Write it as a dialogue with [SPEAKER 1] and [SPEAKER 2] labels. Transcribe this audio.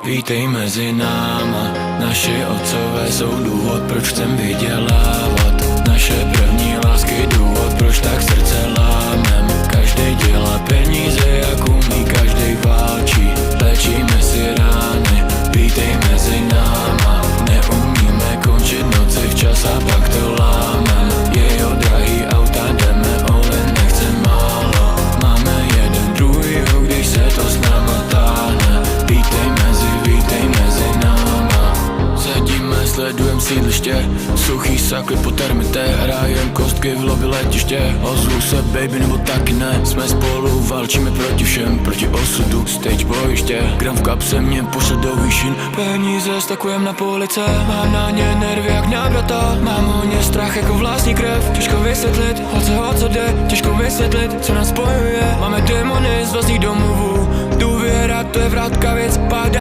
[SPEAKER 1] Vítej mezi náma, naši otcové jsou důvod, proč chcem vydělávat. Naše první lásky důvod, proč tak srdce lámem. Každej dělá peníze, jak umí, každej válčí. Léčíme si rány, vítej mezi náma. Neumíme končit noci včas a pak to lámem. Jejo drahý auta, jdeme all-in, nechcem málo. Máme jeden druhýho, když se to s náma táhne. Vítej mezi náma. Sedíme, sledujem sídliště, suchý sakly po termite. Hrajem kostky v lobby letiště. Ozvu se baby nebo taky ne. Jsme spolu, válčíme proti všem, proti osudu, stage bojiště. Gram v kapse mě pošle do výšin. Peníze stakujem na police, mám na ně nervy jak na brata. Mám hodně strach jako vlastní krev. Těžko vysvětlit, o co jde. Těžko vysvětlit, co nás spojuje. Máme démony z vlastních domovů. Důvěra, to je vratka věc, pádá.